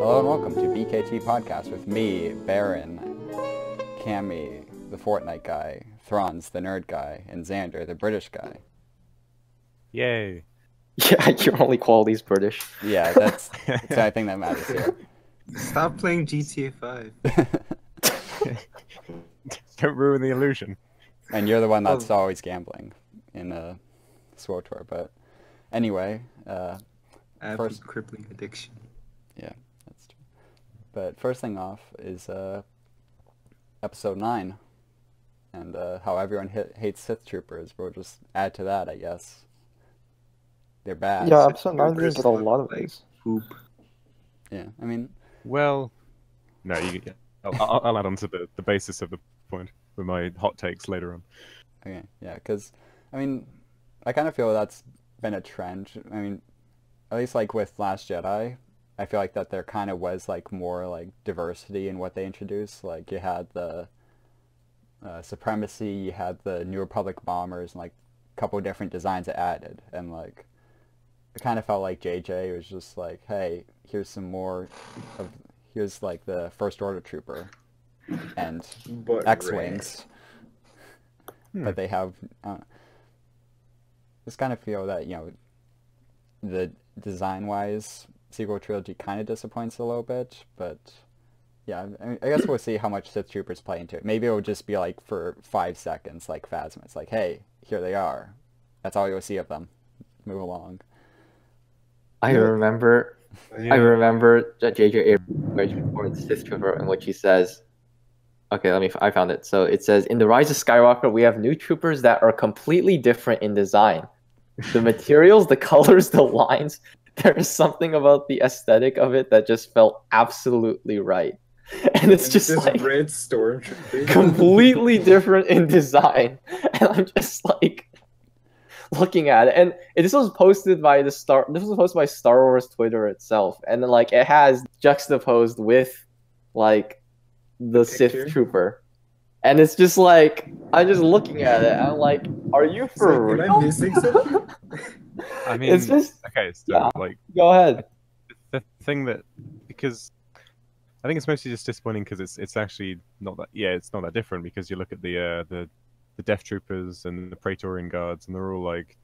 Hello and welcome to BKT Podcast with me, Baron, Cammy, the Fortnite guy, Thronz, the nerd guy, and Xander, the British guy. Yay. Yeah, your only quality is British. Yeah, that's the only thing that matters here. Stop playing GTA 5. Don't ruin the illusion. And you're the one that's always gambling in SWTOR, but anyway, I have first- a crippling addiction. yeah, that's true. But first thing off is episode 9, and how everyone hates Sith Troopers. We'll just add to that, I guess. They're bad. Yeah, episode 9 didn't get a Troopers lot of like these. poop. Yeah, I mean, Well, no, I'll add on to the basis of the point with my hot takes later on. okay, yeah, because, I mean, I kind of feel that's been a trend. I mean, at least like with Last Jedi, I feel like that there kind of was like more like diversity in what they introduced. Like you had the Supremacy, you had the New Republic bombers, and like a couple of different designs it added, and like it kind of felt like JJ was just like, hey, here's some more of, here's like the First Order Trooper and But X-Wings. But they have, just kind of feel that, you know, the design-wise, sequel trilogy kind of disappoints a little bit, but yeah, I guess we'll see how much Sith Troopers play into it. Maybe it'll just be like for 5 seconds, like Phasma. It's like, hey, here they are. That's all you'll see of them. Move along. I remember Yeah. that J.J. Abrams before the Sith Trooper in which he says, okay, I found it. So it says, in The Rise of Skywalker, we have new troopers that are completely different in design. The materials, the colors, the lines, there's something about the aesthetic of it that just felt absolutely right. And it's just this like red stormtrooper. completely different in design. And I'm just like looking at it. And this was posted by Star Wars Twitter itself. And then like it has juxtaposed with like the Sith picture? Trooper. And it's just like I'm just looking at it and I'm like, are you It's for like, am real? I missing something? I mean, It's just okay, so yeah. like go ahead. the thing that, because I think it's mostly just disappointing because it's actually not that, yeah, it's not that different because you look at the Death Troopers and the Praetorian Guards and they're all like,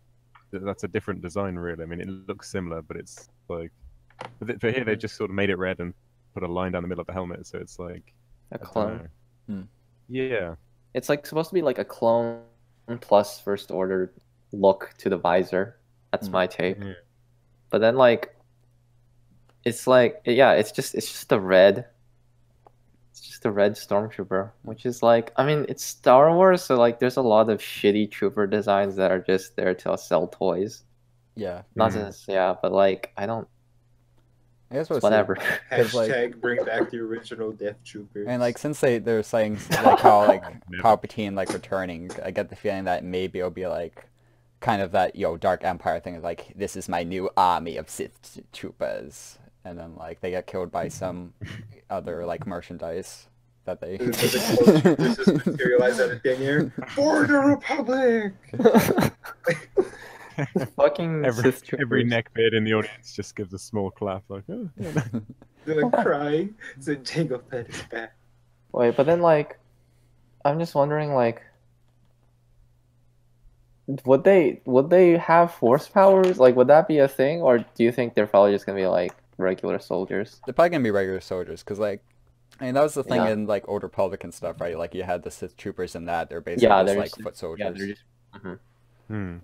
that's a different design really. I mean, it looks similar, but it's like, but here they just sort of made it red and put a line down the middle of the helmet, so it's like, A I don't clone. know. Yeah. It's like supposed to be like a clone plus First Order look to the visor. That's my take. Yeah. But then like it's like yeah, it's just the red. It's just a red stormtrooper, which is like I mean it's Star Wars, so like there's a lot of shitty trooper designs that are just there to sell toys. Yeah, Not just yeah, but like I don't I guess we'll see. whatever. 'Cause, like- Hashtag bring back the original Death Troopers. And like since they're saying like how like Never. Palpatine like returning, I get the feeling that maybe it'll be like kind of that Dark Empire thing of like this is my new army of Sith Troopers, and then like they get killed by some other like merchandise that they. Does it just materialize out of thin air? For the Republic! Fucking Every Sith Troopers. neckbeard in the audience just gives a small clap, like, oh, yeah. They're like crying. So Jango Fett is back. Wait, but then like I'm just wondering like would they have force powers? Like would that be a thing or do you think they're probably just gonna be like regular soldiers? They're probably gonna be regular soldiers, because like, I mean that was the thing Yeah. in like Old Republic and stuff, right? Like you had the Sith Troopers and that they're basically Yeah, just they're like just- foot soldiers. Yeah, they're just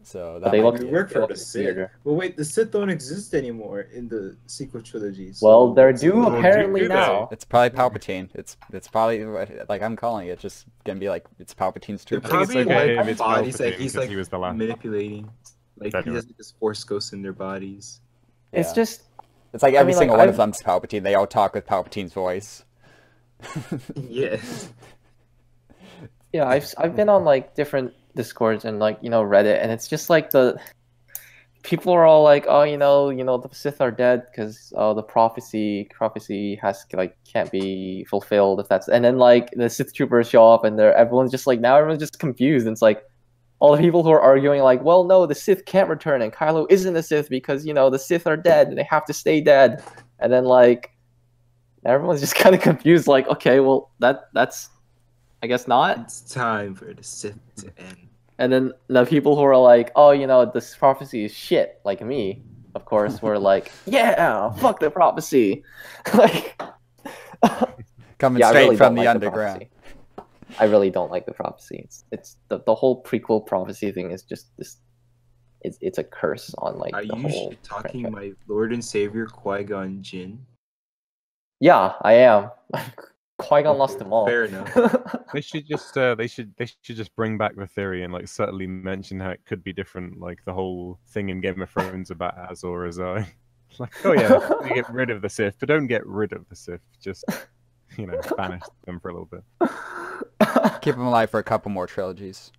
So But that they might look- be We it. work for Yeah, the it's Sith. weirder. Well, wait, the Sith don't exist anymore in the sequel trilogy. So Well, they're due Well, apparently do they? now. It's probably Palpatine. It's probably like I'm calling it. Just gonna be like it's Palpatine's They're troopers. think it's probably okay if like it's bodies that Palpatine, he's 'cause like he was the last. manipulating. Like he Anyway. has this force ghosts in their bodies. It's Yeah. just It's like I every mean, like, single one of I've- them's Palpatine. They all talk with Palpatine's voice. Yes. yeah, I've been on like different Discords and like Reddit, and it's just like the people are all like, oh, the Sith are dead because the prophecy has like can't be fulfilled if that's, and then like the Sith troopers show up and everyone's just like now everyone's just confused, and it's like all the people who are arguing like, well, no, the Sith can't return and Kylo isn't a Sith because the Sith are dead and they have to stay dead, and then like Everyone's just kind of confused. Like, okay, well, that's I guess not. It's time for the Sith to end. And then the people who are like, oh, this prophecy is shit, like me, of course, were like, yeah, fuck the prophecy. Like, Coming I straight really from don't the like underground. prophecy. I really don't like the prophecy. It's the whole prequel prophecy thing is just this. It's a curse on like Are the you whole talking franchise. my Lord and Savior Qui-Gon Jinn? Yeah, I am. Qui-Gon lost them all. Fair enough. They should just bring back the theory and like subtly mention how it could be different, like the whole thing in Game of Thrones about Azor Ahai. Like, oh yeah, you get rid of the Sith, but don't get rid of the Sith. Just banish them for a little bit. Keep them alive for a couple more trilogies.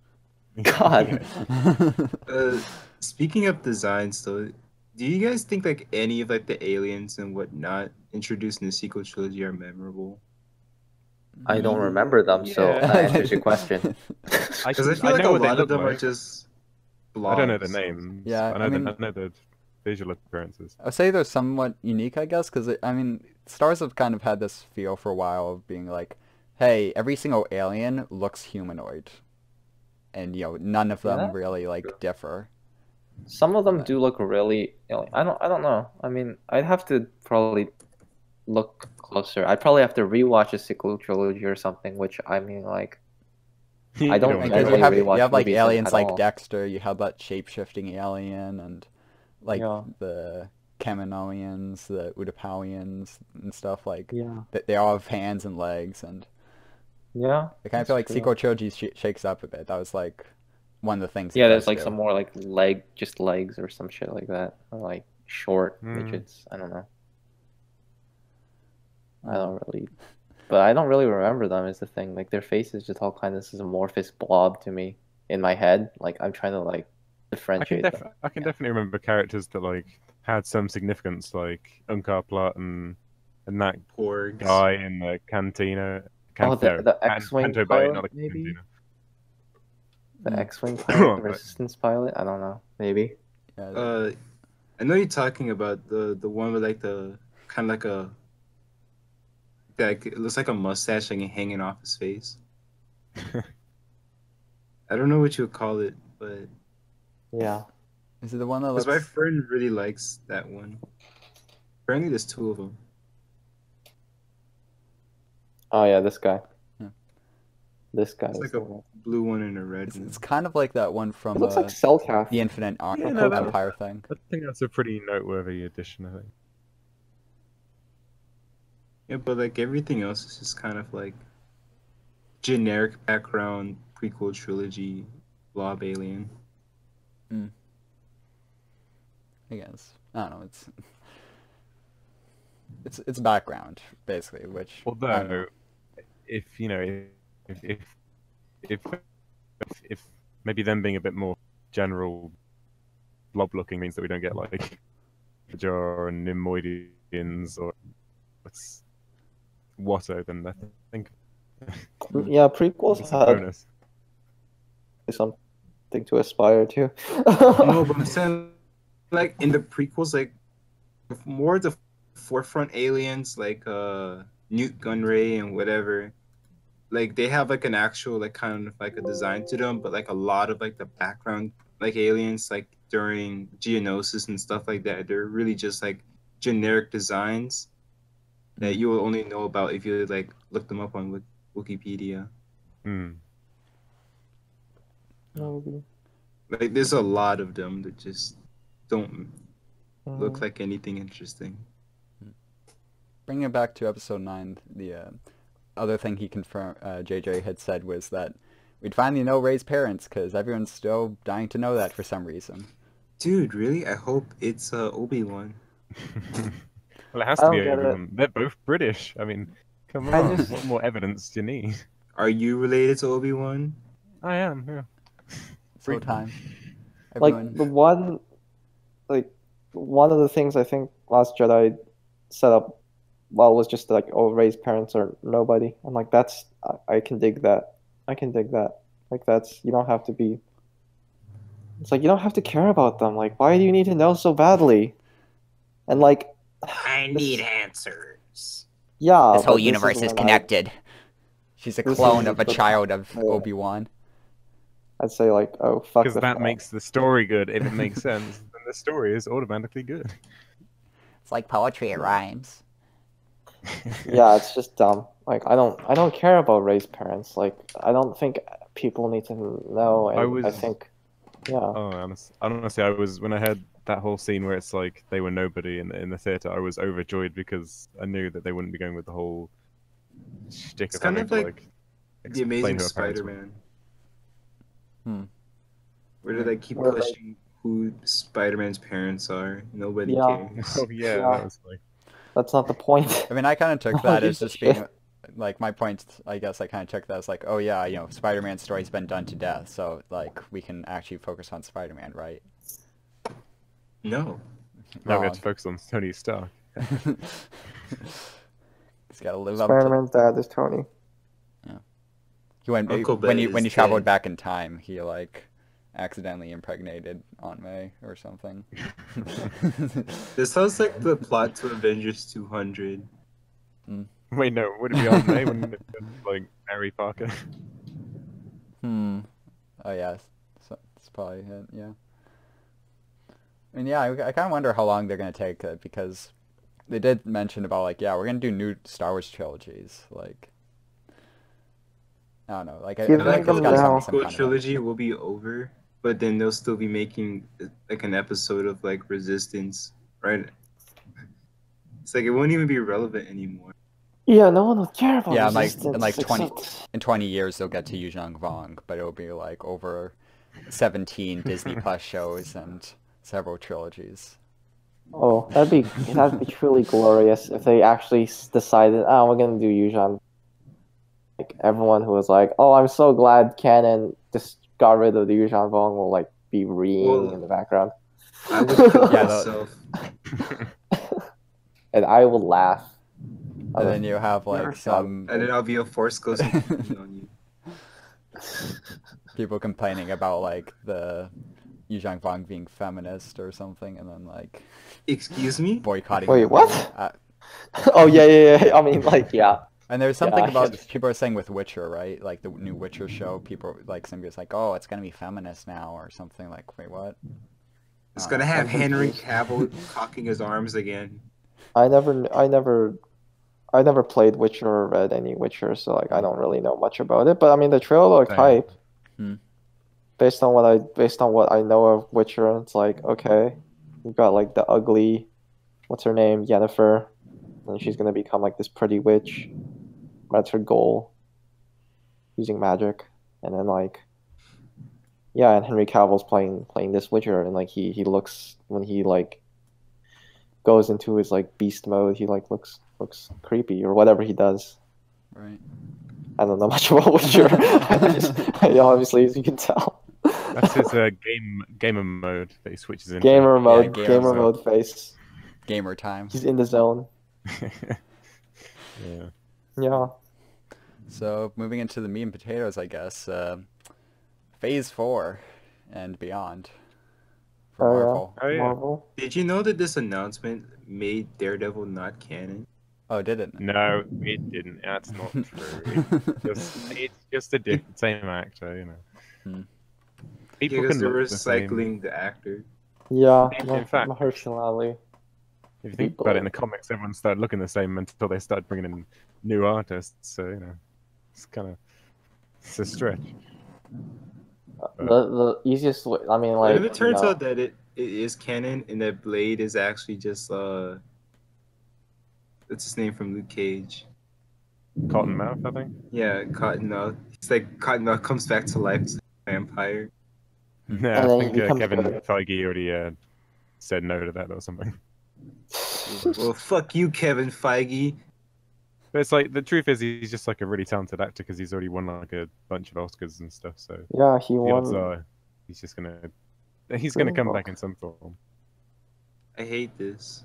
God. Speaking of designs, though, do you guys think like any of like the aliens and whatnot introduced in the sequel trilogy are memorable? I don't remember them, so Yeah. that answers your question. Because I feel like know a what they lot of look them are like. just I don't know the blobs. names. Yeah, I I mean- know the visual appearances. I would say they're somewhat unique, I guess, because Star Wars have kind of had this feel for a while of being like, hey, every single alien looks humanoid, and none of them Yeah. really like differ. Some of them do look really alien. I don't know. I mean, I'd have to probably look closer. I'd probably have to rewatch a sequel trilogy or something, which I mean, like, I don't wanna Because do really you have rewatch like movies aliens at like all. Dexter, you have that shape-shifting alien, and like Yeah. the Kaminoans, the Utapauians, and stuff like Yeah. they all have hands and legs, and Yeah. I kind of That's feel like true. sequel trilogy shakes up a bit. That was like one of the things. Yeah, it there's does like do. some more like just legs or some shit like that, or like short midgets. I don't know. I don't really, but I don't really remember them. Is the thing. Like their face is just all kind of this amorphous blob to me in my head. Like I'm trying to like differentiate them. I can definitely remember characters that like had some significance, like Unkar Plutt and that Porgs. guy in the cantina. Oh, the X-wing Canto Bay, pilot, not a maybe? cantina. The X-wing pilot, the Right. Resistance pilot. I don't know. Maybe. Yeah, I know you're talking about the one with like the kind of like a like it looks like a mustache like hanging off his face. I don't know what you would call it, but Yeah. is it the one that because looks? my friend really likes that one. Apparently, there's two of them. Oh yeah, this guy. Yeah. This guy. It's is like the a one. blue one and a red It's one. kind of like that one It from looks like Cellcraft. the Infinite Yeah, no, that- Empire thing. I think that's a pretty noteworthy addition. I think. Yeah, but like everything else is just kind of like generic background prequel trilogy blob alien. I guess I don't know. It's background basically, which I don't know. Although, if if maybe them being a bit more general blob looking means that we don't get like Jar and Nemoidians or what's Watto, then I think Yeah, prequels it's a had bonus. something to aspire to. No, but I'm saying like in the prequels, like more the forefront aliens like Newt Gunray and whatever, like they have like an actual like kind of like a design to them, but like a lot of like the background like aliens like during Geonosis and stuff like that, they're really just like generic designs that you will only know about if you like look them up on Wikipedia. Maybe. Like there's a lot of them that just don't Mm. look like anything interesting. Bringing it back to episode 9, the other thing he confirmed, JJ had said, was that we'd finally know Rey's parents because everyone's still dying to know that for some reason. Dude, really? I hope it's Obi-Wan. Well, it has I to be don't get it. everyone. They're both British. I mean, come I on. just- What more evidence do you need? Are you related to Obi-Wan? I am. Yeah. So time. Like Everyone, the one of the things I think Last Jedi set up well was just like, oh, Rey's parents are nobody. I'm like, I can dig that. I can dig that. Like you don't have to be. It's like you don't have to care about them. Like, why do you need to know so badly? And like, I need answers. Yeah, This whole but universe is when connected. She's a This clone is of a the- child of yeah. Obi-Wan. I'd say like, oh fuck Because the that fan. makes the story good. If it makes sense, then the story is automatically good. It's like poetry, it rhymes. Yeah, it's just dumb. Like I don't care about Rey's parents. Like I don't think people need to know. And I was- think, yeah. Oh, honestly, I was when I heard that whole scene where it's like they were nobody in the theater. I was overjoyed because I knew that they wouldn't be going with the whole shtick It's of kind having of to like like The explain Amazing who her parents were. Spider-Man. Hmm. Where do they keep Where, like- pushing who Spider-Man's parents are? Nobody Yeah. cares. Oh yeah, Yeah. that was like That's not the point. I mean, I kind of took No one that as gives a just being, shit. like, my point, I guess I kind of took that as like, oh yeah, you know, Spider-Man's story's been done to death, so, like, we can actually focus on Spider-Man, right? No. now we have Wrong. to focus on Tony Stark. He's gotta live up Spider-Man's dad is Tony. to... When Uncle when Ben he is traveled dead. back in time, he, like, accidentally impregnated Aunt May or something. This sounds like the plot to Avengers 200. Wait, no, would it be Aunt May? Wouldn't it be like Harry Parker? Oh yeah, so that's probably it. Yeah. And yeah, I kind of wonder how long they're gonna take because they did mention about like, yeah, we're gonna do new Star Wars trilogies. Like, I don't know. Like, I Give feel like them there's gotta now. be some Quote kind of trilogy will be over, but then they'll still be making like an episode of like Resistance, right? It's like it won't even be relevant anymore. Yeah, no one would care about Yeah, like- Resistance. and, like, 20 except- in 20 years they'll get to Yu Zhang Vong, but it'll be like over 17 Disney Plus shows and several trilogies. Oh, that'd be truly glorious if they actually decided, oh, we're gonna do Yuuzhan. Like everyone who was like, oh, I'm so glad canon just got rid of the Yuuzhan Vong will like be reeing Well, in the background. I would kill Yeah, myself. And I will laugh. And then you have Never like thought- some And then I'll be a Force Ghost on you. people complaining about like the Yu Zhang Vong being feminist or something, and then like Excuse me? boycotting. Wait, the what? movie. Oh yeah. I mean, like, yeah. And there's something Yeah, about people are saying with Witcher, right? Like the new Witcher show, people like somebody's like, oh, it's gonna be feminist now or something. Like, wait, what? It's gonna have I'm Henry confused. Cavill cocking his arms again. I never played Witcher or read any Witcher, so like I don't really know much about it. But I mean, the trailer looked Same. hype. Hmm. Based on what I know of Witcher, it's like, okay, you've got like the ugly, what's her name, Yennefer, and she's gonna become like this pretty witch. That's her goal, using magic, and then like, yeah, and Henry Cavill's playing this Witcher, and like he looks when he like goes into his like beast mode, he like looks creepy or whatever he does. Right. I don't know much about Witcher. Obviously, as you can tell. That's his gamer mode that he switches into. Gamer mode, gamer gamer mode. mode face. Gamer time. He's in the zone. Yeah. Yeah. So moving into the meat and potatoes, I guess. Phase 4 and beyond for Oh, yeah. Marvel. Oh yeah. Marvel. Did you know that this announcement made Daredevil not canon? Oh, did it? No, it didn't. That's not true. It's just a same actor, you know. Hmm. People Because can they're look the same. recycling the actor. Yeah. In fact- Mahershala Ali. If you think about it, in the comics, everyone started looking the same until they started bringing in new artists. So you know, it's a stretch. The easiest way, I mean, What like, if it turns you know, out that it is canon and that Blade is actually just what's his name from Luke Cage? Cottonmouth, I think. Yeah, Cottonmouth. It's like Cottonmouth comes back to life as a vampire. No, And I then think he becomes Kevin good. Feige already said no to that or something. Well, fuck you, Kevin Feige. But it's like the truth is he's just like a really talented actor because he's already won like a bunch of Oscars and stuff. So yeah, he the odds won. are he's gonna come back Fuck. in some form. I hate this.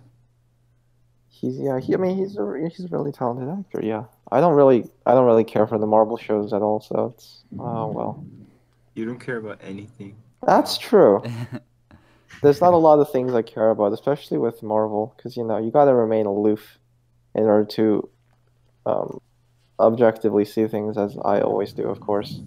He's I mean, he's a really talented actor. Yeah, I don't really care for the Marvel shows at all. So it's well, You don't care about anything. that's true. There's not a lot of things I care about, especially with Marvel, because you know you got to remain aloof in order to objectively see things as I always do, of course.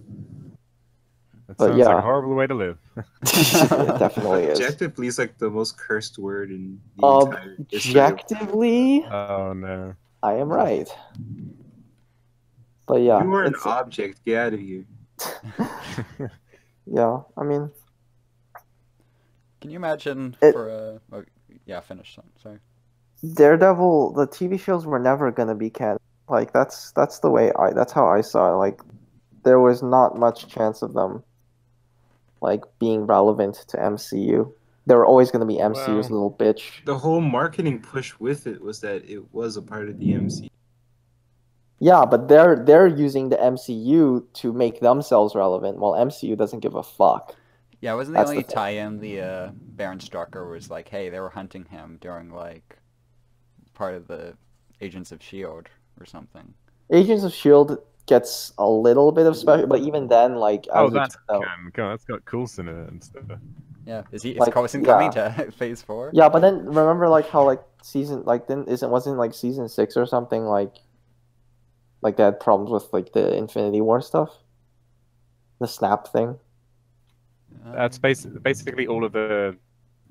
That But sounds yeah. like a horrible way to live. It definitely is. Objectively is like the most cursed word in the entire history. Objectively, Oh no. I am right. But yeah, You are an it's object. Get out of here. yeah. I mean, Can you imagine It- for a... Oh, yeah, finish them. Sorry. Daredevil, the TV shows were never gonna be canon. Like that's that's how I saw it. Like there was not much chance of them like being relevant to MCU. They were always gonna be MCU's Well- little bitch. The whole marketing push with it was that it was a part of the MC. Yeah, but they're using the MCU to make themselves relevant, while MCU doesn't give a fuck. Yeah, wasn't the That's the only thing. tie-in the Baron Strucker was like, hey, they were hunting him during like part of the Agents of S.H.I.E.L.D. or something. Agents of Shield gets a little bit of special, but even then, like Oh, as it that's turned out- God, that's got Coulson in it and stuff. Yeah, is Like, Coulson yeah. coming to Phase 4? Yeah, but then remember like how like season like then wasn't like season 6 or something like they had problems with like the Infinity War stuff, the snap thing. That's basically all of the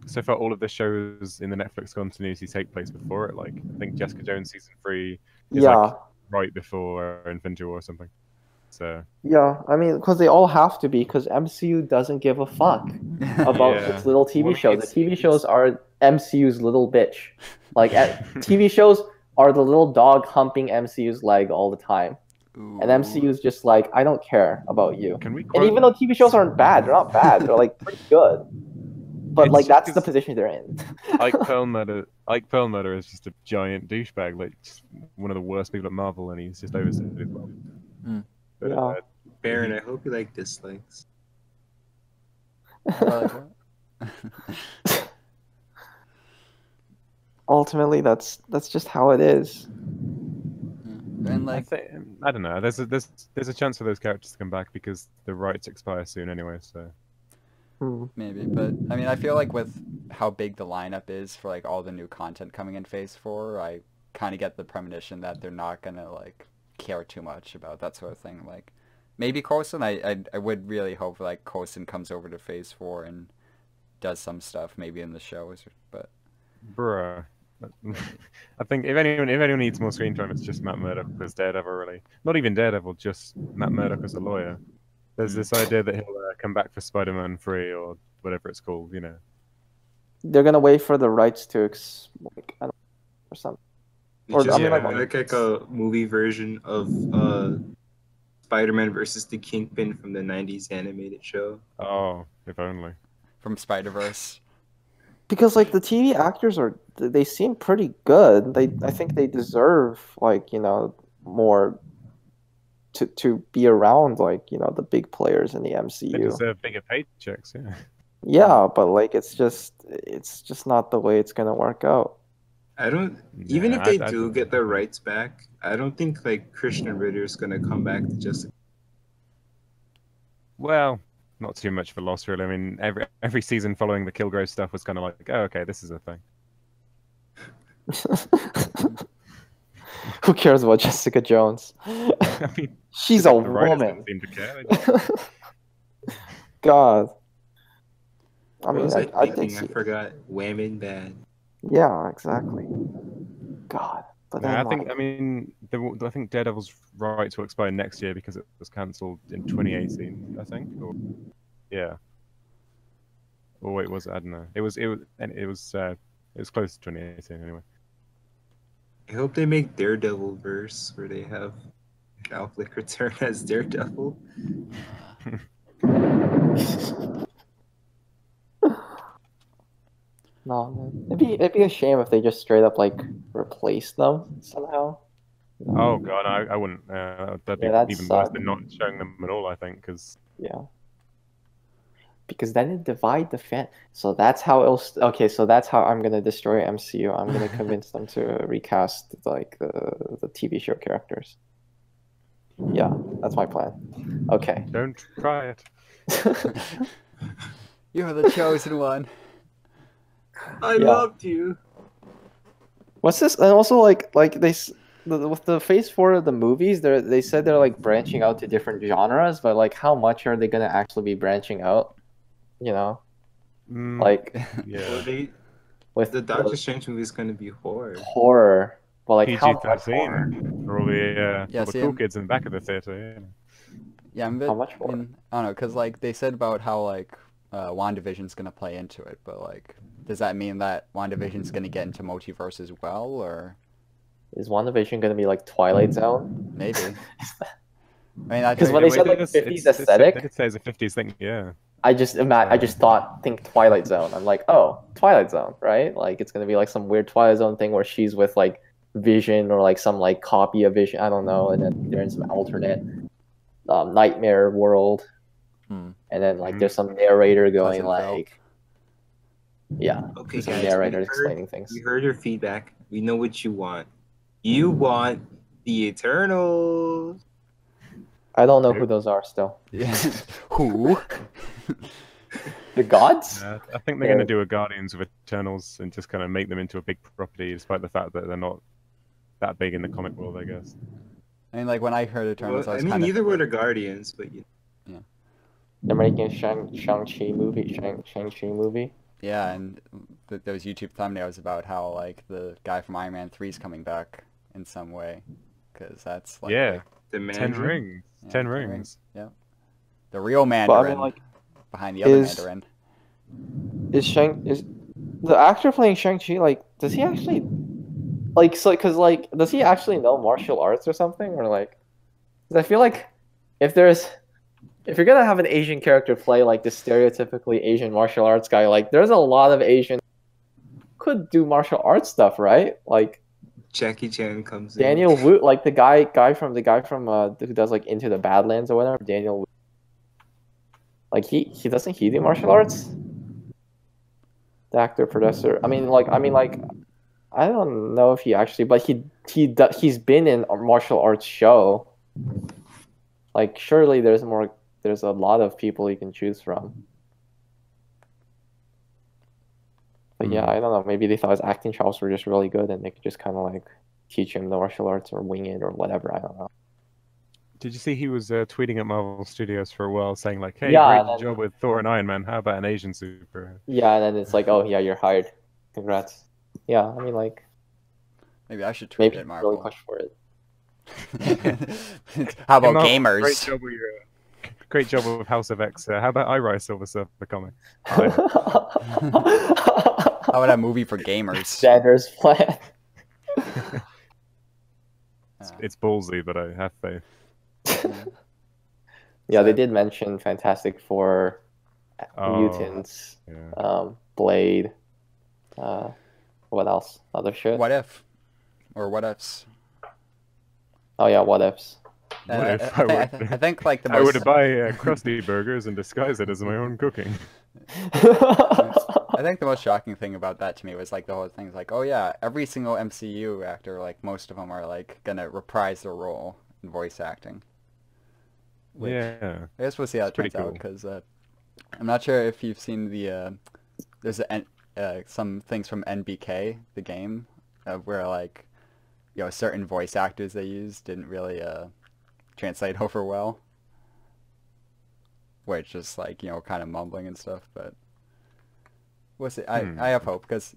so far all of the shows in the Netflix continuity take place before it. Like I think Jessica Jones season 3 is Yeah, like right before Infinity War or something. So yeah. I mean, because they all have to be, because MCU doesn't give a fuck about Yeah. its little TV Well, shows. it's- The TV shows are MCU's little bitch. Like TV shows are the little dog humping MCU's leg all the time, and MCU's just like, I don't care about you. can we And quote? even though TV shows aren't bad, they're not bad. They're like pretty good. But It's like just that's the 'cause- position they're in. Ike Perlmutter is just a giant douchebag, like just one of the worst people at Marvel, and he's just overstated as well. Mm. But, Yeah. Baron, I hope you like dislikes. Ultimately, that's just how it is. And like, I don't know. There's a chance for those characters to come back because the rights expire soon anyway. So Hmm. maybe, but I mean, I feel like with how big the lineup is for like all the new content coming in Phase 4, I kind of get the premonition that they're not gonna like care too much about that sort of thing. Like maybe Coulson, I would really hope like Coulson comes over to Phase 4 and does some stuff maybe in the shows, but bruh. I think if anyone needs more screen time, it's just Matt Murdock as Daredevil. Really, not even Daredevil, just Matt Murdock as a lawyer. There's this idea that he'll come back for Spider-Man 3 or whatever it's called. You know, They're gonna wait for the rights to like, I don't know, or something. Or, Just I mean, like a movie version of Spider-Man versus the Kingpin from the '90s animated show. oh, if only. from Spider-Verse. Because like the TV actors they seem pretty good. I think they deserve like, you know, more to be around like, you know, the big players in the They MCU. deserve bigger paychecks. Yeah. Yeah, but like it's just not the way it's gonna work out. I don't. Even Yeah, if they I do get their rights back, I don't think like Christian Ritter is gonna come back to just. Well, not too much of a loss, really. I mean, every season following the Kilgrave stuff was kind of like, oh, okay, this is a thing. Who cares about Jessica Jones? I mean, She's a the writers woman. didn't seem to care. They just- God. I What mean, was I I did thinking? I see. forgot. Whammon bad. Yeah, exactly. God. But No, then, I mean, I think Daredevil's rights will expire next year because it was cancelled in 2018. I think, or yeah. Or wait, was it? I don't know. It was close to 2018 anyway. I hope they make Daredevil verse where they have Affleck return as Daredevil. no, man. It'd be a shame if they just straight up like replaced them somehow. Oh god, I wouldn't. That'd be Yeah, that even worse sucked. than not showing them at all. I think because Yeah. Because then it divide the fan. So that's how okay, so that's how I'm gonna destroy MCU. I'm gonna convince them to recast like the TV show characters. Yeah, that's my plan. Okay. don't try it. You're the chosen one. I Yeah. loved you. What's this? And also like with the Phase 4 of the movies, they said they're like branching out to different genres, but like how much are they gonna actually be branching out? You know, like Well, Yeah. with the Doctor Strange movie is gonna be horror. horror, but like how much horror? PG-13 for all the Yeah, all the see, cool kids in the back of the theater. Yeah. Yeah, I'm a bit, How much I horror? mean, I don't know, because, like, they said about how, like, WandaVision's going to play into it, but, like, does that mean that WandaVision's going to get into multiverse as well, or Is WandaVision gonna be like Twilight Zone? maybe? I mean, I Because think, when The they way said that like it's- 50s it's- they aesthetic, did say it's a 50s thing. Yeah. I just think Twilight Zone. I'm like, oh, Twilight Zone, right? Like it's gonna be like some weird Twilight Zone thing where she's with like Vision or like some like copy of Vision. I don't know, and then they're in some alternate nightmare world, hmm, and then like there's some narrator going Pleasantville. like, yeah, Okay, some guys, narrator explaining things. we heard your feedback. We know what you want. You want the Eternals. I don't know who those are still. Yeah. Who? The gods? I think they're going to do a Guardians of Eternals and just kind of make them into a big property, despite the fact that they're not that big in the comic world, I guess. I mean, like, when I heard Eternals, Well, I I was mean, kind of... neither were the Guardians, but you They're making a Shang-Chi movie. Shang-Chi movie. Yeah, and those YouTube thumbnails about how, like, the guy from Iron Man 3 is coming back in some way, because that's, like... Yeah, the 10 Mandarin. rings. Yeah, 10 the rings. Yeah. The real But Mandarin I mean, like, behind the other is- Mandarin. is the actor playing Shang-Chi, like, does he actually, like, so, because, like, does he actually know martial arts or something? Or, like, because I feel like if you're gonna have an Asian character play, like, this stereotypically Asian martial arts guy, like, there's a lot of Asian could do martial arts stuff, right? Like, Jackie Chan comes in. Daniel Wu, like, the guy from who does, like, Into the Badlands or whatever, Daniel Wu. Like, he doesn't he do martial arts? The actor, producer. I mean, like, I don't know if he actually, but he's been in a martial arts show. Like, surely there's a lot of people you can choose from. But yeah, I don't know. Maybe they thought his acting chops were just really good, and they could just kind of like teach him the martial arts or wing it or whatever. I don't know. Did you see he was tweeting at Marvel Studios for a while, saying like, "Hey, Yeah, great job with Thor and Iron Man. How about an Asian superhero?" Yeah, and then it's like, oh yeah, you're hired. Congrats. Yeah, I mean, like, Maybe I should tweet maybe it, really Marvel. push for it. How about Hey, Marvel, gamers? Great job with House of X. How about I write a Silver Surfer comic? How about a movie for gamers? Sanders' plan. It's ballsy, but I have faith. Yeah, they So- did mention Fantastic Four, Oh, Mutants, Yeah. Blade. What else? Other shit. What if? Or what ifs? Oh yeah, what ifs. What if I think like the I most... would buy Krusty Burgers and disguise it as my own cooking. I think the most shocking thing about that to me was like the whole thing's like, oh yeah, every single MCU actor, like most of them are like gonna reprise their role in voice acting. Which, Yeah. I guess we'll see how it It's pretty turns out cool. because I'm not sure if you've seen the there's some things from NBK, the game, where like certain voice actors they used didn't really translate over well, where it's just like kind of mumbling and stuff. But we'll see. I have hope because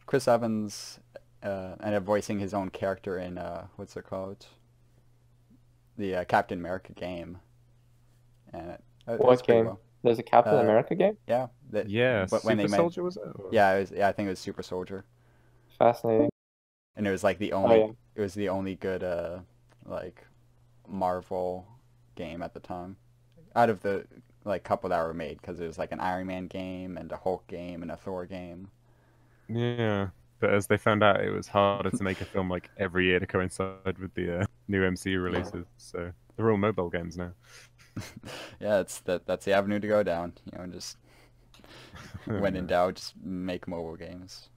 Chris Evans ended up voicing his own character in what's it called? The Captain America game. And it was What pretty game? well. There's a Captain America game? Yeah. Yeah. But when Super they Soldier was it? Or- Yeah, I think it was Super Soldier. Fascinating. And it was like the Oh, only yeah. it was the only good like Marvel game at the time. Out of the like couple that were made, because it was like an Iron Man game and a Hulk game and a Thor game. Yeah. But as they found out, it was harder to make a film like every year to coincide with the new MCU releases. So they're all mobile games now. Yeah, that's the avenue to go down. Just when in doubt, just make mobile games.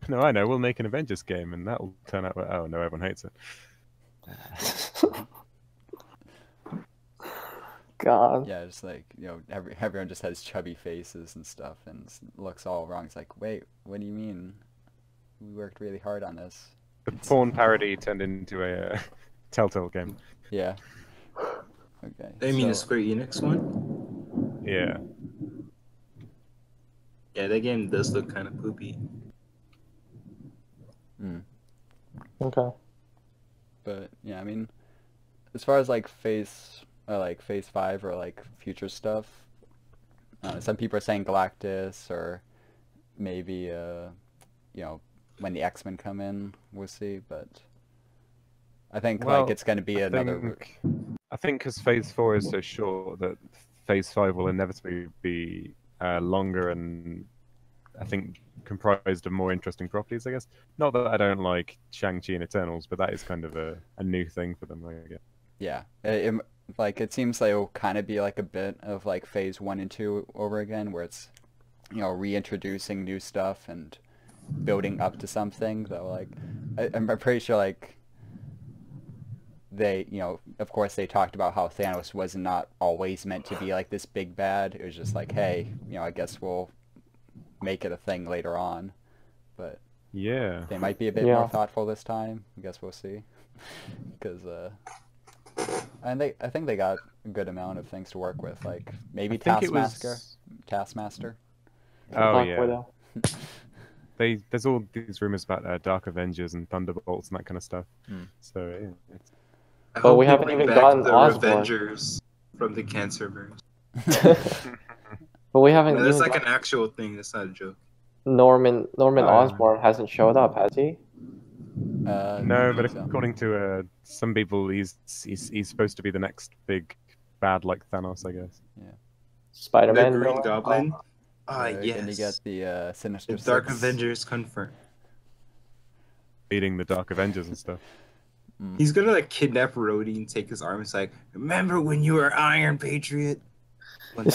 No, I know. We'll make an Avengers game, and that will turn out. Oh no, everyone hates it. God. Yeah, just like everyone just has chubby faces and stuff, and looks all wrong. It's like, wait, what do you mean? We worked really hard on this. The porn parody turned into a Telltale game. Yeah. Okay. I mean, the so- Square Enix one. Yeah. Yeah, that game does look kind of poopy. Okay. But yeah, I mean, as far as like phase 5 or like future stuff, some people are saying Galactus or maybe when the X-Men come in, we'll see. But I think like it's going to be another. I think because Phase 4 is so short that Phase 5 will inevitably be longer and I think comprised of more interesting properties, I guess. Not that I don't like Shang-Chi and Eternals, but that is kind of a new thing for them, I guess. Yeah, it seems like it'll kind of be like a bit of like Phase 1 and 2 over again, where it's reintroducing new stuff and building up to something. Though, like I'm pretty sure like they, of course they talked about how Thanos was not always meant to be like this big bad. It was just like, hey, I guess we'll make it a thing later on. But yeah, they might be a bit more thoughtful this time. I guess we'll see. Because I think they got a good amount of things to work with. Like maybe Taskmaster. Oh yeah. There's all these rumors about Dark Avengers and Thunderbolts and that kind of stuff. So yeah, but we haven't even gotten the Osborn. Avengers from the Cancerverse. But we haven't. That's like an actual thing. That's not a joke. Norman Osborn hasn't showed up, has he? No, but according to some people, he's supposed to be the next big bad like Thanos, I guess. Yeah. Spider-Man. The Green Goblin. Yes. And you get the Sinister The Dark Six. Avengers confirmed. Beating the Dark Avengers and stuff. He's gonna like kidnap Rhodey and take his arm. It's like, remember when you were Iron Patriot? Well, now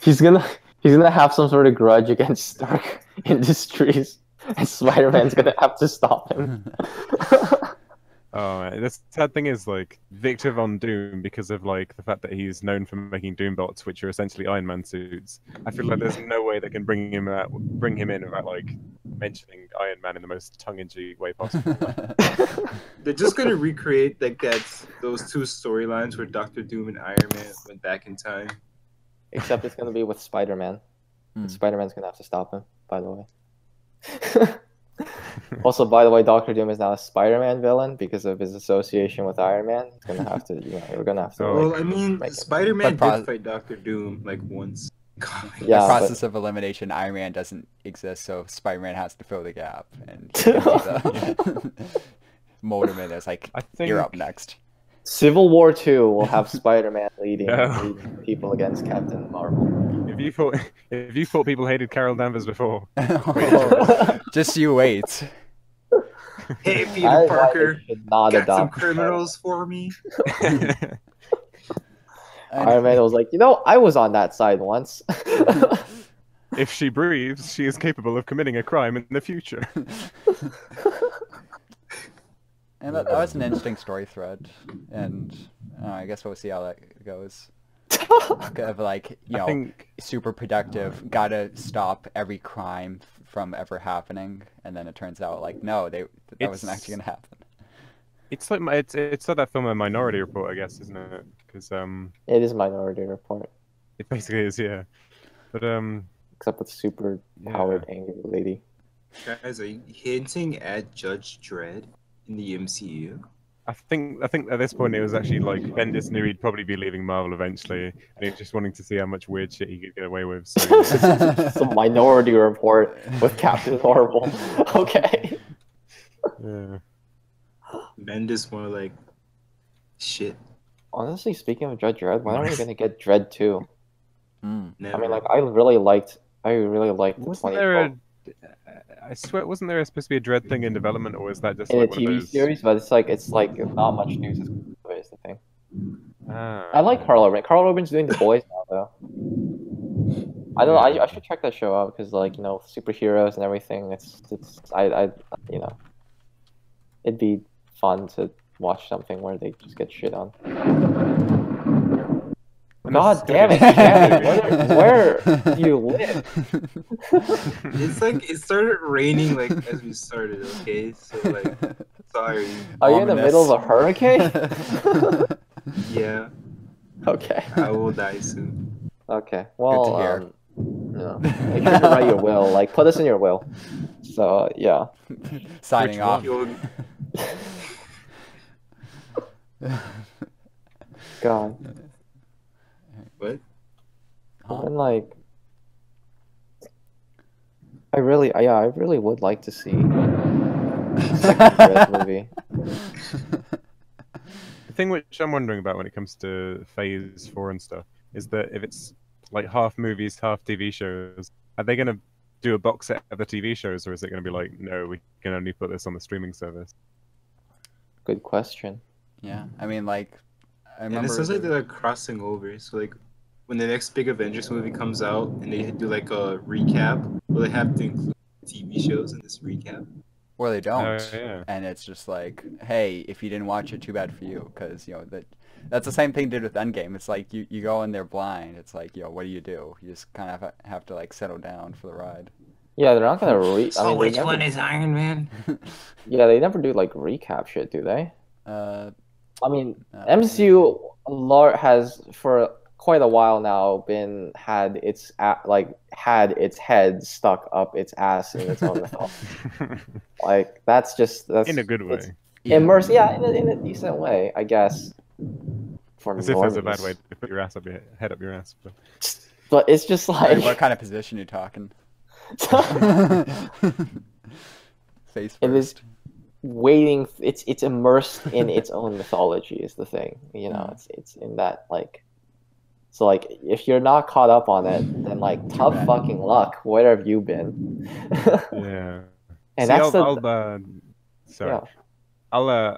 He's gonna have some sort of grudge against Stark Industries, and Spider-Man's gonna have to stop him. Oh, man. The sad thing is, like, Victor Von Doom, because of like the fact that he's known for making Doombots, which are essentially Iron Man suits. I feel like there's no way they can bring him in without like mentioning Iron Man in the most tongue-in-cheek way possible. they're just gonna recreate like those two storylines where Doctor Doom and Iron Man went back in time. Except it's gonna be with Spider-Man. Spider-Man's gonna have to stop him, by the way. Also, by the way, Doctor Doom is now a Spider-Man villain because of his association with Iron Man. He's gonna have to, we're gonna have to. Well, I mean, Spider-Man did fight Doctor Doom like once. Yeah, the process of elimination, Iron Man doesn't exist, so Spider-Man has to fill the gap, and mold him in. It's like, you're up next. Civil War 2 will have Spider-Man leading people against Captain Marvel. If you thought people hated Carol Danvers before, just you wait. Hey, Peter Parker, got some criminals for me. Iron Man was like, I was on that side once. If she breathes, she is capable of committing a crime in the future. And that was an interesting story thread, and I guess we'll see how that goes. Of like, I think super productive, gotta stop every crime from ever happening, and then it turns out like, no, that wasn't actually gonna happen. It's like it's like that film, A Minority Report, I guess, isn't it? Because it is Minority Report. It basically is, yeah. But except with super powered angry lady. Guys, are you hinting at Judge Dredd in the MCU? I think at this point it was actually like Bendis knew he'd probably be leaving Marvel eventually, and he was just wanting to see how much weird shit he could get away with. So some Minority Report with Captain Marvel. Okay. Yeah. Bendis more like shit. Honestly, speaking of Judge Dredd, when are we gonna get Dredd 2? Never. I mean, like, I really liked the 2012. I swear, wasn't there supposed to be a Dredd thing in development, or is that just in like a one of TV those... series? But it's like not much news is the thing. Ah. I like Carl Urban. Carl Urban's doing The Boys now, though. I don't know. I should check that show out because, like, superheroes and everything. It'd be fun to watch something where they just get shit on. God damn it, Jamie, where do you live? It's like it started raining like as we started. Okay, so like sorry. Are you in the middle of a hurricane? Yeah, Okay. I will die soon. Okay. Well, Good to hear. make sure to write your will. Like, put us in your will. So yeah. Signing Which off. You'll- God. What? Huh? And like, I really would like to see a second Red movie. The thing which I'm wondering about when it comes to Phase 4 and stuff is that if it's like half movies, half TV shows, are they going to do a box set of the TV shows, or is it going to be like, no, we can only put this on the streaming service? Good question. Yeah, I mean, like, I And it remember. sounds like they're like crossing over. So like when the next big Avengers movie comes out and they do like a recap, will they have to include TV shows in this recap? Or they don't, yeah. and it's just like, hey, if you didn't watch it, too bad for you, because that's the same thing did with Endgame. It's like you go in there blind. It's like, what do? You just kind of have to like settle down for the ride. Yeah, they're not gonna Which one is Iron Man? Yeah, they never do like recap shit, do they? Uh, I mean, no. MCU has for quite a while now had its head stuck up its ass in its own mouth. Like that's In a good way. it's immersed, yeah, in a decent way, I guess. For As if there's a bad normies. way to put your head up your ass. But... But it's just like what kind of position you talking? Face It is first. waiting. It's immersed in its own mythology is the thing. It's in that like. So like, if you're not caught up on it, then like tough bad. fucking luck. Where have you been? Yeah. And See, that's sorry. yeah.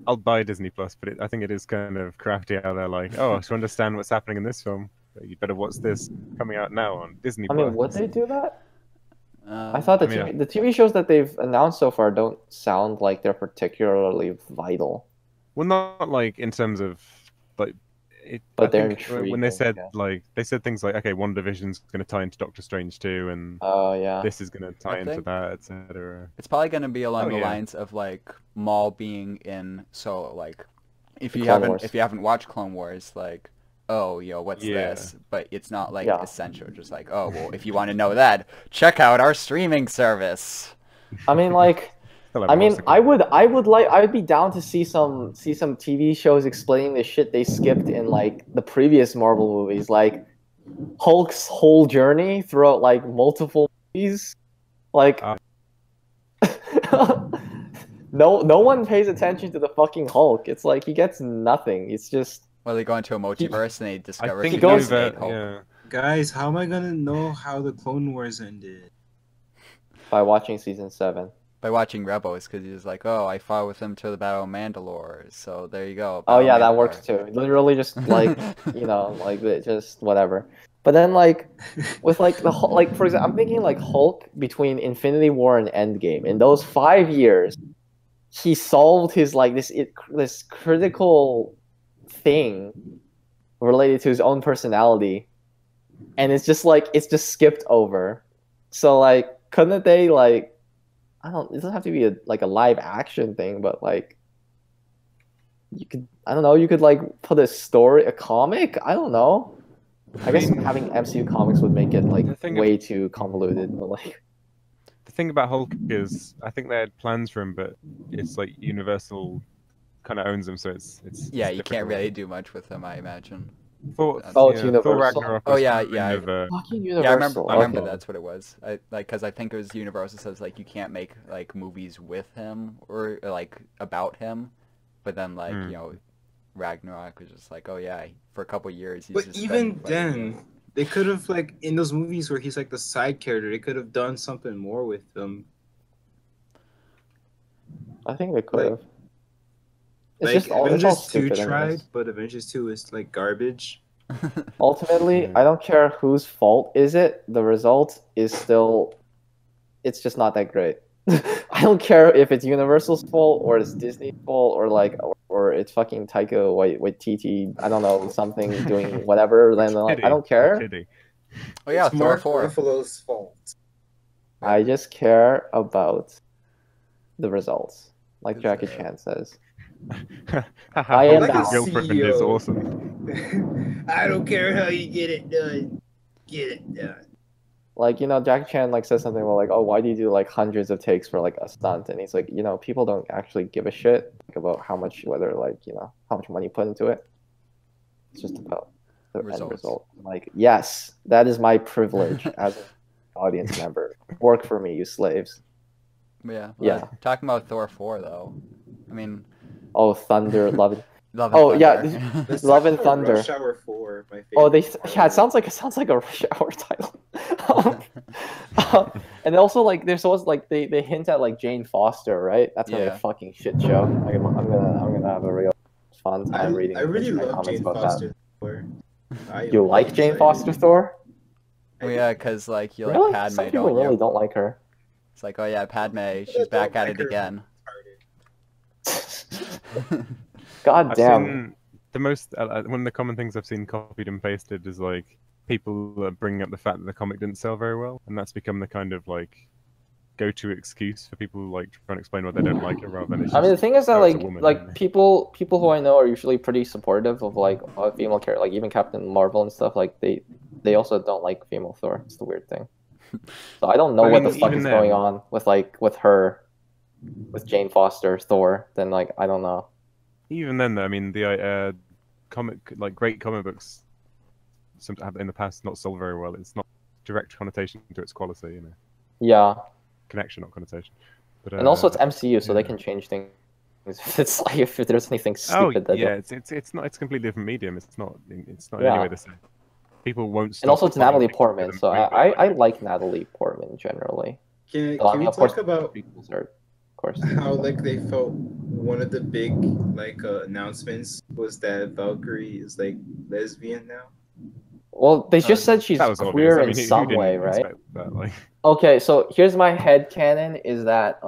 I'll buy Disney Plus, but I think it is kind of crafty how they're like, oh, to understand what's happening in this film, you better watch this coming out now on Disney I Plus. mean, would they do that? Um, I thought I mean, the TV shows that they've announced so far don't sound like they're particularly vital. Well, not like in terms of like. But I they're think when intriguing, they said yeah. they said things like, okay, WandaVision's going to tie into Doctor Strange too, and Oh yeah. this is going to tie into think- that, etc. It's probably going to be along Oh, the yeah. lines of like Maul being in Solo. Like, if The you Clone Wars. haven't watched Clone Wars, like, oh, what's Yeah. this? But it's not like Yeah. essential. Just like, oh, well, if you want to know that, check out our streaming service. I mean, like. I mean, I would be down to see some TV shows explaining the shit they skipped in like the previous Marvel movies, like Hulk's whole journey throughout like multiple movies. Like, no one pays attention to the fucking Hulk. It's like he gets nothing. It's just Well, they go into a multiverse and they discover I think he goes- he's made Hulk. yeah. Guys, how am I gonna know how the Clone Wars ended? by watching season 7. By watching Rebels, because he's like, oh, I fought with him to the Battle of Mandalore, so there you go. Oh Battle yeah, of that Mandalore. works too. Literally just like like just whatever. But then like with like the like for example, I'm thinking like Hulk between Infinity War and Endgame. In those 5 years, he solved his like this critical thing related to his own personality, and it's just skipped over. So like, couldn't they like? It doesn't have to be a live action thing, but like you could like put a comic. I don't know. I guess having MCU comics would make it like The thing way too convoluted, but like The thing about Hulk is, I think they had plans for him, but it's like Universal kind of owns them, so it's Yeah, you difficult. can't really do much with them, I imagine. Thor, Oh, it's Thor Universal. Ragnarok Oh, was yeah, kind yeah. of, fucking Yeah, I Universal. remember Okay. that's what it was. Because I think it was Universal says like you can't make like movies with him or like about him, but then like Ragnarok was just like, oh yeah, for a couple years he's But just even been, like, then, they could have like in those movies where he's like the side character, they could have done something more with him. I think they could have. It's Like just all Avengers 2 stupid tried, anyways. but Avengers 2 is like garbage. Ultimately, Yeah. I don't care whose fault is it. The result is still, it's just not that great. I don't care if it's Universal's fault or it's Disney's fault or like or or it's fucking Taika Waititi, I don't know, something doing whatever, then like, I don't care. Oh yeah, It's Thor Mark 4. Ruffalo's fault. I just care about the results, like It's, Jackie Chan says. I am am down. girlfriend CEO. is awesome. I don't care how you get it done. Get it done. Like, you know, Jackie Chan like says something about like, oh, why do you do like hundreds of takes for like a stunt? And he's like, you know, people don't actually give a shit about how much, whether like, you know, how much money you put into it. It's just about the end Results. result. Like, yes, that is my privilege as an audience member. Work for me, you slaves. Yeah. Yeah. Talking about Thor 4 though. I mean, Oh, Thunder, Love and Love and Oh, yeah, Thunder. Let's Love talk and about Thunder. Rush Hour 4, my favorite. Oh, it sounds like a Rush Hour title. And also like there's always like they hint at like Jane Foster, right? That's gonna be Yeah. a fucking shit show. Like, I'm gonna have a real fun time reading. I really internet love comments Jane about Foster that. Thor. You like Jane Foster Thor? Oh yeah, because like you Really? like Padme, Some people don't really you? don't like her. It's like, oh yeah, Padme, she's back at it again. God I've damn. seen the most one of the common things I've seen copied and pasted is like people bringing up the fact that the comic didn't sell very well, and that's become the kind of like go-to excuse for people like trying to explain why they don't like it, rather than it's I mean, the just, thing is that oh, it's a woman, like isn't it? people who I know are usually pretty supportive of like a female character, like even Captain Marvel and stuff. Like they also don't like female Thor. It's the weird thing. So I don't know I what mean, the fuck even is going then- on with her, with Jane Foster Thor. Then like I don't know. Even then, though, I mean, the great comic books have in the past not sold very well. It's not direct connotation to its quality, you know, Yeah, connection, not connotation. But and also it's MCU, so they yeah. can change things. If it's like if there's anything Oh stupid that. yeah, it's not. It's a completely different medium. It's not in Yeah. any way the same. People won't stop. And also it's buying Natalie tickets Portman, to the so movie. I like Natalie Portman generally. Can So, I we mean, of course, talk about prequels are, of course. how like they felt one of the big like announcements was that Valkyrie is like lesbian now? Well, they just said she's That was obvious. queer I mean, in who some didn't way, right? expect that, like... Okay, so here's my headcanon is that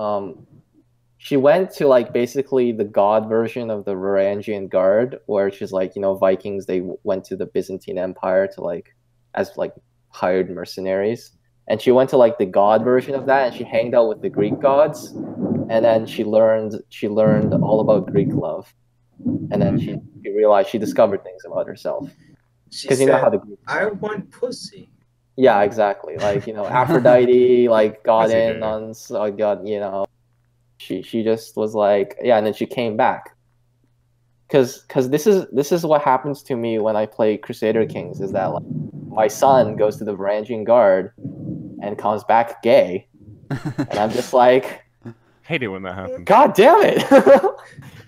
she went to like basically the god version of the Varangian Guard, where she's like, you know, Vikings, they went to the Byzantine Empire to like as like hired mercenaries. And she went to like the god version of that and she hanged out with the Greek gods, and then she learned all about Greek love. And then she realized she discovered things about herself. She Because you know how the Greeks I are. want pussy. Yeah, exactly. Like, you know, Aphrodite like got As you in do. on got, you know, she just was like, yeah, and then she came back. Cuz this is what happens to me when I play Crusader Kings, is that like my son goes to the Varangian Guard and comes back gay, and I'm just like, Hate it when that happens. God damn it.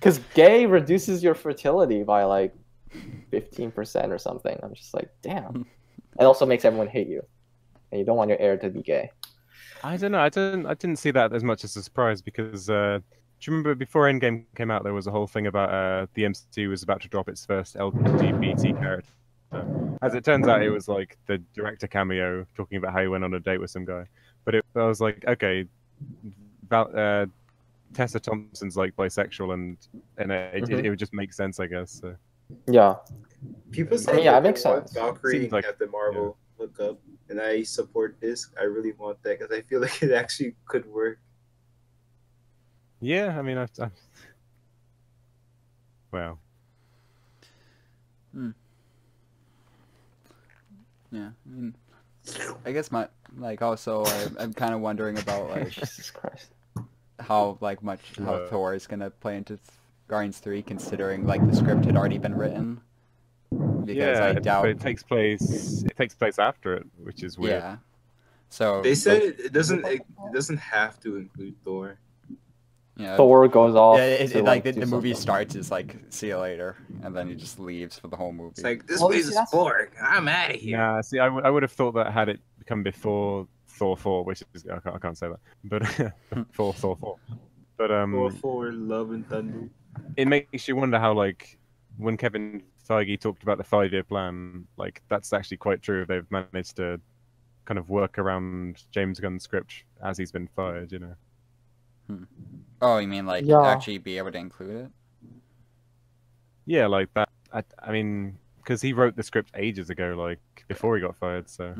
Cuz gay reduces your fertility by like 15% or something. I'm just like, damn. It also makes everyone hate you, and you don't want your heir to be gay. I don't know. I didn't see that as much as a surprise because do you remember before Endgame came out, there was a whole thing about the MCU was about to drop its first LGBT character. As it turns out, it was like the director cameo talking about how he went on a date with some guy. But I was like, okay, Tessa Thompson's like bisexual, and it would just make sense, I guess. So. Yeah. People I say mean, yeah, it they makes want sense. Valkyrie Seems like- and Captain Marvel look up, and I support this. I really want that because I feel like it actually could work. Yeah, I mean, well, Yeah, I mean, I guess also I'm kind of wondering about like Jesus Christ. how Thor is gonna play into Guardians 3, considering like the script had already been written. Because yeah, I doubt. but it takes place after it, which is weird. Yeah. So They said it doesn't have to include Thor. yeah. Thor goes off. Yeah, to, like the do movie something. starts is like see you later, and then he just leaves for the whole movie. It's like this Well, place see, is that's- boring. I'm out of here. Nah, see, I would have thought that had it come before Thor 4, which is I can't say that, but Thor 4. But For Love and Thunder. it makes you wonder how, like, when Kevin Feige talked about the 5-year plan, like that's actually quite true. If they've managed to kind of work around James Gunn's script as he's been fired, you know. Oh, you mean like Yeah. actually be able to include it? Yeah, like that. I mean, because he wrote the script ages ago, like before he got fired. So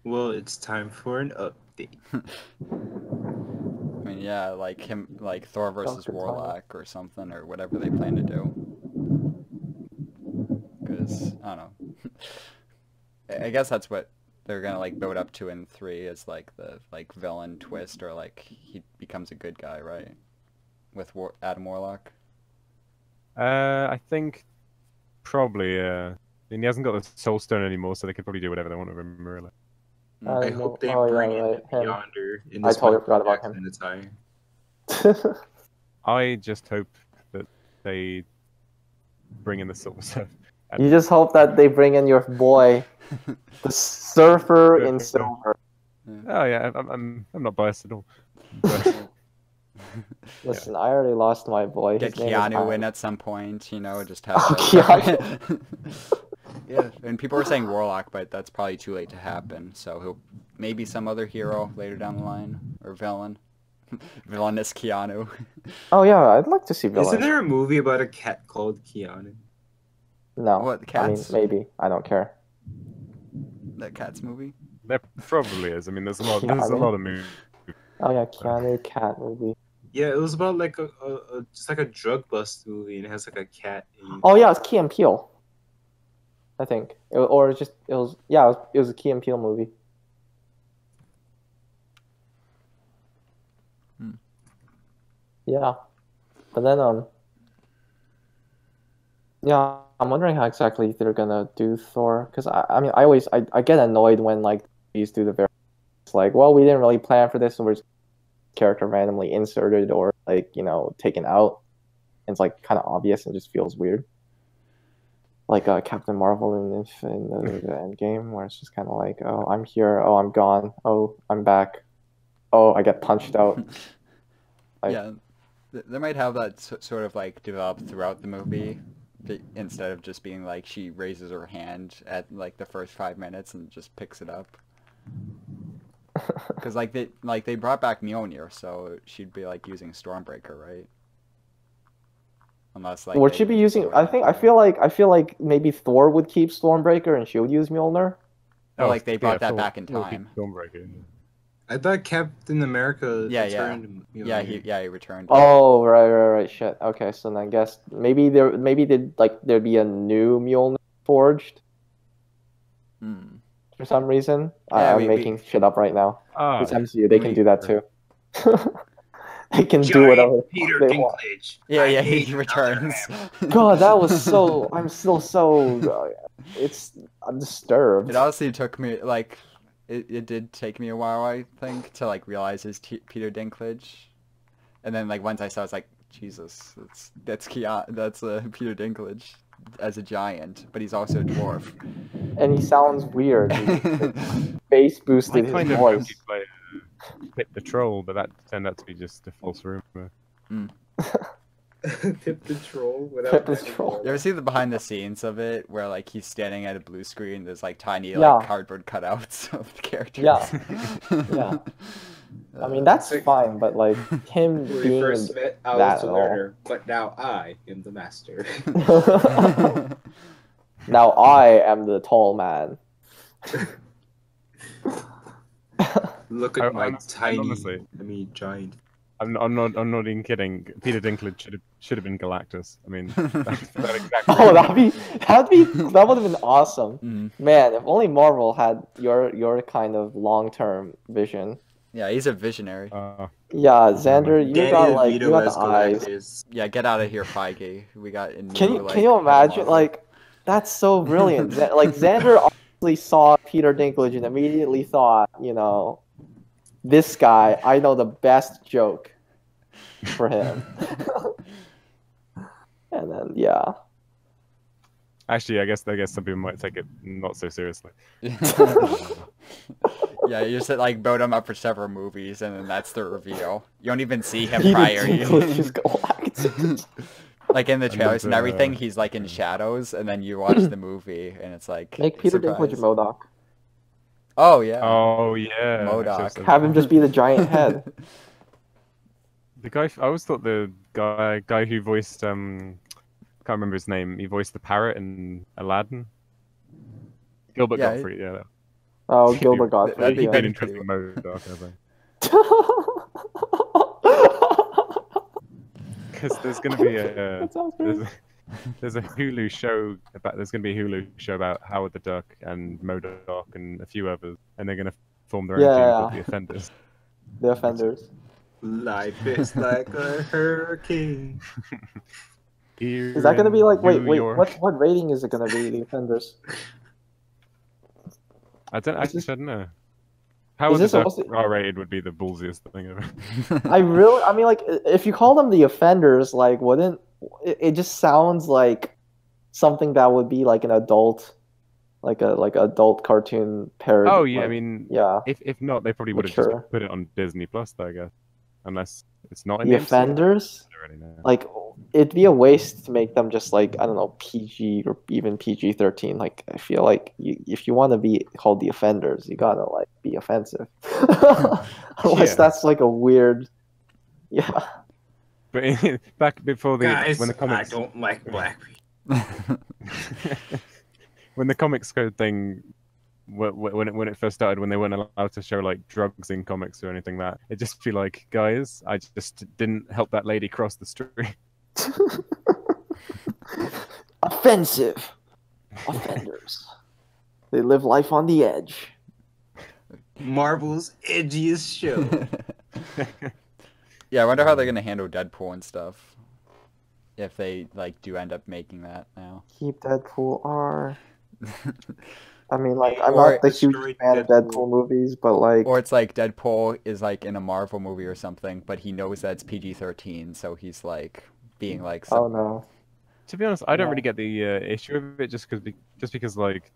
Well, it's time for an update. I mean, yeah, like him, like Thor versus good timing. Warlock or something, or whatever they plan to do. Because I don't know. I guess that's what they're gonna like build up to in 3 is like the like villain twist, or like he becomes a good guy, right? With Adam Warlock. I think probably. I mean, he hasn't got the Soul Stone anymore, so they could probably do whatever they want with him, really. I hope they oh, bring yeah, in right, the him. Beyonder in I this totally Michael forgot about him. Jackson attire. I just hope that they bring in the Silver Surfer. You just hope that they bring in your boy, the Surfer in silver. Oh yeah, I'm not biased at all. But, Listen, I already lost my boy. Get His name is Keanu Iron. in at some point, you know, just have. Oh, Keanu. Yeah, and people were saying Warlock, but that's probably too late to happen. So he'll maybe some other hero later down the line, or villain, villainous Keanu. Oh yeah, I'd like to see villains. Isn't there a movie about a cat called Keanu? No, What, the I mean Cats? maybe. I don't care. That Cats movie. there probably is. I mean, there's a lot Keanu? of movies. Oh yeah, Keanu cat movie. Yeah, it was about like a just like a drug bust movie, and it has like a cat. Oh yeah, it's Key and Peele. I think, it was a Key and Peele movie. Yeah, but then yeah, I'm wondering how exactly they're gonna do Thor, because I mean I get annoyed when like these do the very, it's like, well, we didn't really plan for this, so we're just character randomly inserted or like, you know, taken out. And it's like kind of obvious and just feels weird. Like Captain Marvel in the Endgame, where it's just kind of like, oh, I'm here, oh, I'm gone, oh, I'm back, oh, I get punched out. Like, Yeah, they might have that sort of like develop throughout the movie, instead of just being like she raises her hand at like the first 5 minutes and just picks it up. Because like they brought back Mjolnir, so she'd be like using Stormbreaker, right? Unless like would they she be just using? do it I think after. I feel like maybe Thor would keep Stormbreaker and she would use Mjolnir. Oh, like they brought that Thor- back in Thor keeps time. Stormbreaker. I thought Captain America Yeah, returned. Yeah, he returned. Oh, right. Shit. Okay, so then I guess maybe there'd be a new Mjolnir forged Hmm. for some reason. Yeah, I'm making shit up right now. Ah, It's MCU. They can do that too. They can do whatever Peter they want. Dinklage. Yeah, I yeah, hate he returns. God, that was so. I'm still so. I'm disturbed. It honestly took me like, it did take me a while, I think, to like realize it's Peter Dinklage, and then like once I saw, it, I was like, Jesus, that's Peter Dinklage as a giant, but he's also a dwarf. And he sounds weird. Bass I boosted his kind of voice. hoped he'd play Pip the Troll, but that turned out to be just a false rumor. Pip the Troll. Pip the Troll. You ever see the behind the scenes of it, where like he's standing at a blue screen, there's like tiny Yeah. like cardboard cutouts of the characters. Yeah. Yeah. I mean, that's fine, but like him When we being first met, I that was the at all. learner, but now I am the master. Now I am the tall man. Look at my tiny, honestly, giant. I'm not even kidding. Peter Dinklage should have been Galactus. I mean, that exactly. Oh, that would have been awesome. Mhm. Man, if only Marvel had your kind of long-term vision. Yeah, he's a visionary. Yeah, Xander, you got Danny you DeVito got as the eyes. Galactus. Yeah, you out of here, Feige. We got a Can new, you like, can you head of imagine? Marvel. Like, that's so brilliant. Like Xander obviously saw Peter Dinklage and immediately thought, you know, this guy, I know the best joke for him. And then yeah. Actually, I guess some people might take it not so seriously. Yeah, you just like build him up for several movies, and then that's the reveal. You don't even see him Peter prior. Dinklage is Galactus. Like in the trailers and then, everything, he's like in shadows, and then you watch the movie, and it's like Make Peter surprise. Dinklage MODOK. Oh yeah. Oh yeah. MODOK. Have him just be the giant head. The guy. I always thought the guy who voiced can't remember his name. He voiced the parrot in Aladdin. Gilbert Yeah, Gottfried, yeah. Oh, Gilbert that'd Gottfried. be He'd be an pretty interesting Modoc, I think. Because there's going to be That sounds great. there's a Hulu show about there's going to be a Hulu show about Howard the Duck and Modoc and a few others, and they're going to form their own team called the Offenders. The Offenders. Life is like a hurricane. Is that gonna be like? Wait, New York. what rating is it gonna be? The Offenders. I don't Is this- know. Howard the this Duck supposed to- R-rated would be the ballsiest thing ever. I mean, like, if you call them the Offenders, like, wouldn't it just sounds like something that would be like an adult, like adult cartoon parody? Oh yeah, like, I mean, yeah, if not, they probably would have Mature. just put it on Disney Plus, though, I guess. Unless it's not in the the MCU. Offenders. I don't really know. Like, it'd be a waste to make them just like, I don't know, PG or even PG-13. Like, I feel like if you want to be called the Offenders, you gotta like be offensive. Unless Yeah. that's like a weird, yeah. But back before the Guys, when the comics I don't like black people. when the comics code thing when it first started, when they weren't allowed to show like drugs in comics or anything, that it just be like, guys, I just didn't help that lady cross the street. Offensive. Offenders. They live life on the edge. Marvel's edgiest show. Yeah, I wonder how they're gonna handle Deadpool and stuff. If they like do end up making that now. Keep Deadpool R. I mean, like, I'm Or not the huge destroy fan of Deadpool. Deadpool movies, but like, Or it's like Deadpool is like in a Marvel movie or something, but he knows that it's PG-13, so he's like being like, oh no. To be honest, I don't Yeah. really get the issue of it, just because like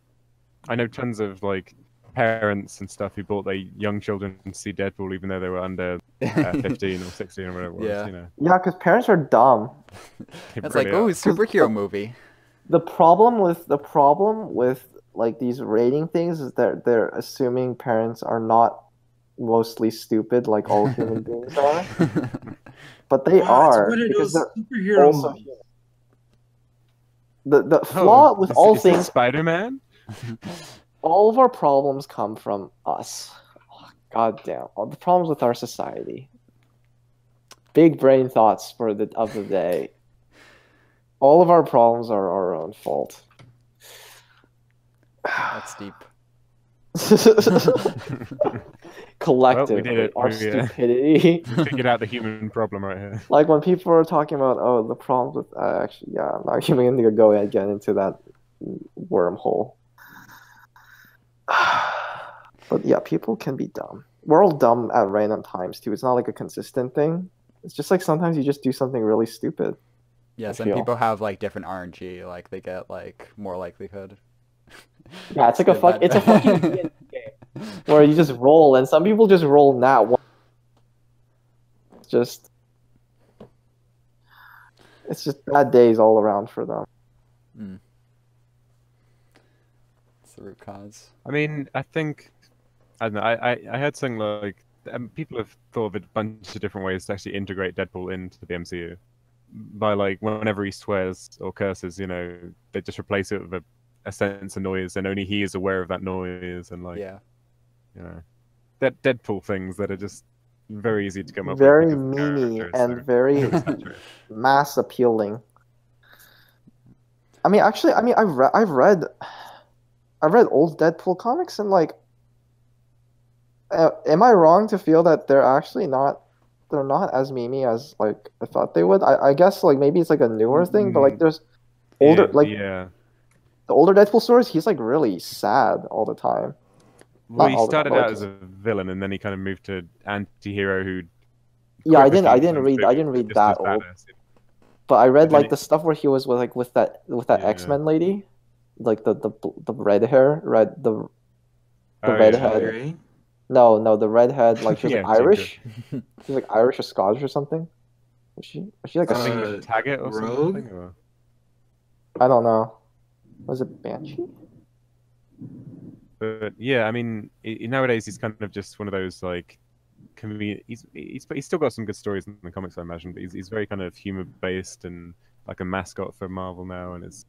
I know tons of like parents and stuff who brought their young children to see Deadpool even though they were under 15 or 16 or whatever it was. Yeah. You know, Yeah, because parents are dumb. They it's really like, oh, are. superhero movie. The problem with like these rating things is that they're assuming parents are not mostly stupid like all human beings are, but they Wow, are it's one of because those they're superhero also movies. human. The flaw with all is this things, Spider-Man? all of our problems come from us. God damn, all the problems with our society. Big brain thoughts for the day. All of our problems are our own fault. That's deep. Collectively, did it. our We, stupidity. Figured out the human problem right here. Like when people are talking about, oh, the problems with actually, yeah, I'm not even gonna go again into that wormhole. But yeah, people can be dumb. We're all dumb at random times too. It's not like a consistent thing. It's just like sometimes you just do something really stupid. Yes, I and feel. people have like different RNG, like they get like more likelihood. Yeah, it's like a Yeah, fuck. that- It's a fucking D&D game where you just roll, and some people just roll nat one. It's just bad days all around for them. Mm. It's the root cause. I mean, I think I don't know. I heard something like people have thought of a bunch of different ways to actually integrate Deadpool into the MCU. By like whenever he swears or curses, you know, they just replace it with a sense of noise, and only he is aware of that noise, and like Yeah. you know, that Deadpool things that are just very easy to come up Very with. because the memey character is and so very oversaturated. mass appealing. I mean, actually, I've read old Deadpool comics, and like, am I wrong to feel that they're not as memey as like I thought they would? I guess like maybe it's like a newer thing, but like there's older yeah. the older Deadpool stories, he's like really sad all the time. Well, Not he all the started time, out like- as a villain, and then he kind of moved to anti-hero who. Yeah, I quite didn't became read just that as old, badass. but I read But then like the stuff where he was with that Yeah. X-Men lady, like the red hair, the Oh, redhead. Right? No, the redhead, like she was Yeah, like Irish. She was like Irish or Scottish or something. Was she like a Something Uh, with Taggart or Rogue? something? Or... I don't know. Was it Banshee? But yeah, I mean, nowadays he's kind of just one of those like, he's still got some good stories in the comics, I imagine, but he's very kind of humor based and like a mascot for Marvel now, and it's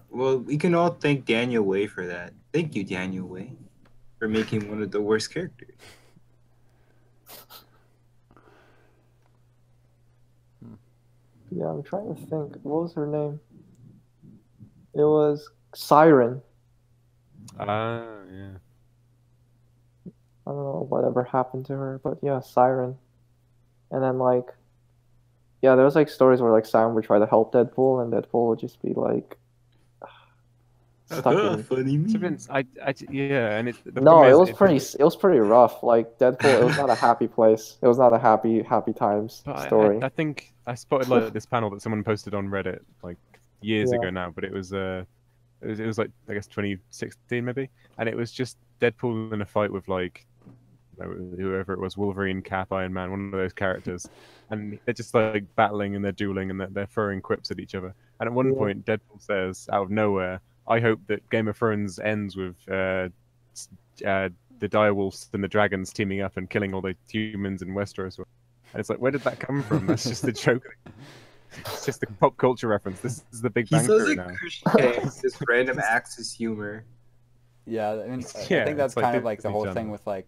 Well, we can all thank Daniel Way for that. Thank you, Daniel Way, for making one of the worst characters. Yeah, I'm trying to think. What was her name? It was Siren. yeah. I don't know whatever happened to her, but yeah, Siren. And then like, yeah, there was like stories where like Siren would try to help Deadpool, and Deadpool would just be like stuck in. Funny me. Yeah, and No, problem it is, was pretty rough. Like Deadpool, it was not a happy place. It was not a happy times But story. I think I spotted like this panel that someone posted on Reddit like years ago now, but it was like I guess 2016 maybe, and it was just Deadpool in a fight with like whoever it was, Wolverine, Cap, Iron Man, one of those characters, and they're just like battling and they're dueling and they're throwing quips at each other. And at one point, Deadpool says out of nowhere, "I hope that Game of Thrones ends with the direwolves and the dragons teaming up and killing all the humans in Westeros." And it's like, where did that come from? That's just a joke. It's just a pop culture reference. This is the Big Bang Theory now. This random Axis humor. Yeah, I mean, Yeah, I think that's it's like kind of like the Disney whole Channel. thing with like,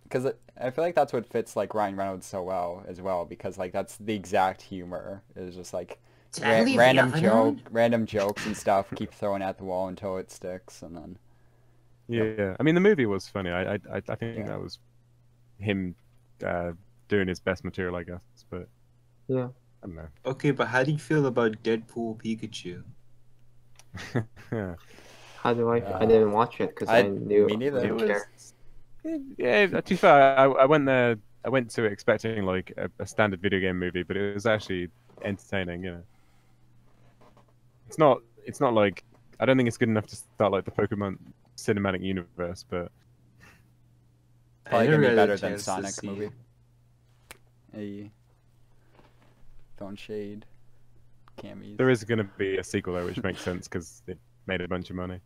because I feel like that's what fits like Ryan Reynolds so well as well, because like that's the exact humor. It's just like random jokes and stuff keep throwing at the wall until it sticks, and then Yeah, I mean the movie was funny. I think that was him doing his best material, I guess. But Yeah. I don't know. Okay, but how do you feel about Deadpool Pikachu? Yeah. How do I? I didn't watch it because I knew me neither. I didn't care. Yeah, to be fair, I went there. I went to it expecting like a standard video game movie, but it was actually entertaining. You know, it's not like I don't think it's good enough to start like the Pokemon cinematic universe, but probably I gonna never be had a better than chance to Sonic see movie. it. Hey, don't shade. Camis. there is going to be a sequel though, which makes sense because it made a bunch of money.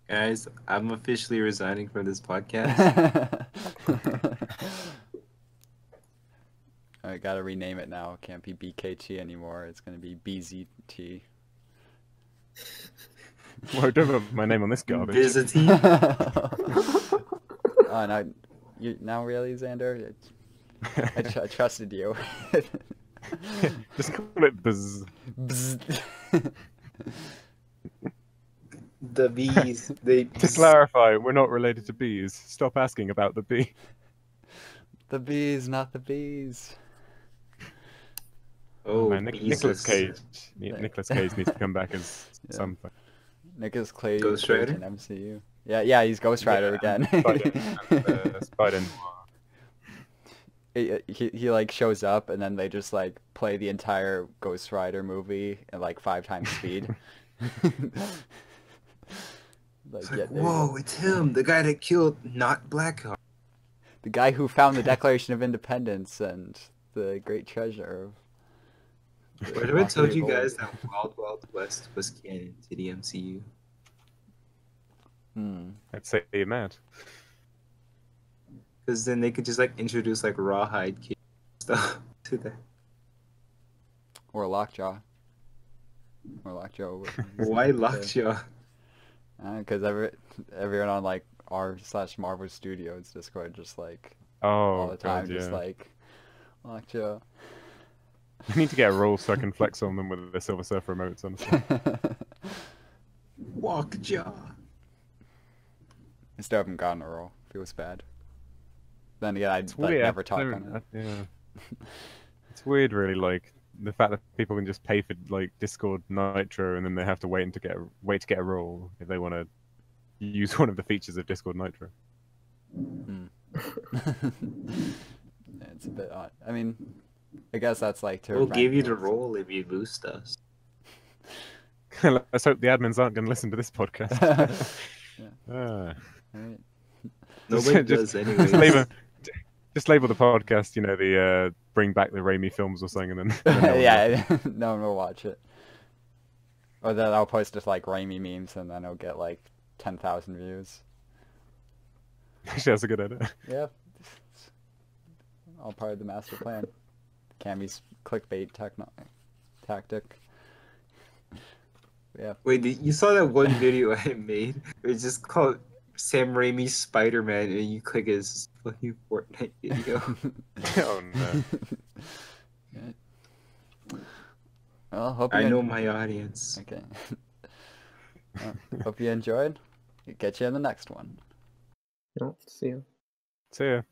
Guys, I'm officially resigning from this podcast. I gotta rename it now. It can't be BKT anymore. It's gonna be BZT. Well, don't put my name on this garbage. Visiting. Oh, now really, Xander? I trusted you. Just call it Buzz. Bzz. The bees. They To clarify, we're not related to bees. Stop asking about the bee. The bees, not the bees. Oh, Man, Nicolas Beezus. Cage. Nicolas Cage needs to come back as Yeah. something. Nicolas Cage Ghost Cage Rider? in MCU. Yeah, he's Ghost Rider again. Spider. he like shows up and then they just like play the entire Ghost Rider movie at like 5 times speed. Like, It's yeah, like, there you whoa, go. it's him, the guy that killed not Blackheart. The guy who found the Declaration of Independence and the great treasure of What if I told you Gold. guys that Wild Wild West was canon to the MCU? I'd say you're mad. Because then they could just like introduce like Rawhide Kid stuff to that. Or Lockjaw. Why Lockjaw? Because everyone on like r/Marvel Studios Discord just like Oh, all the time, God, just yeah. like Lockjaw. I need to get a roll so I can flex on them with the Silver Surfer remotes, honestly. Walkjaw. I still haven't gotten a role. Feels bad. Then again, I'd It's like, weird. never talk on it. Yeah. It's weird, really, like the fact that people can just pay for like Discord Nitro and then they have to wait to get a role if they want to use one of the features of Discord Nitro. It's a bit odd. I mean, I guess that's like to We'll give you the rank role if you boost us. Let's hope the admins aren't going to listen to this podcast. Alright. Nobody Just- does anyways. Just label the podcast, you know, the bring back the Raimi films or something, and then Yeah, no one will watch it. Or then I'll post just like Raimi memes and then it'll get like 10,000 views. Actually, that's a good idea. Yeah. All part of the master plan. Cammy's clickbait techno. tactic. Yeah. Wait, you saw that one video I made? It's just called Sam Raimi's Spider-Man, and you click his fucking Fortnite video. Oh no. Well, hope I you know my audience. Okay. Hope you enjoyed. Get you in the next one. See you. See ya.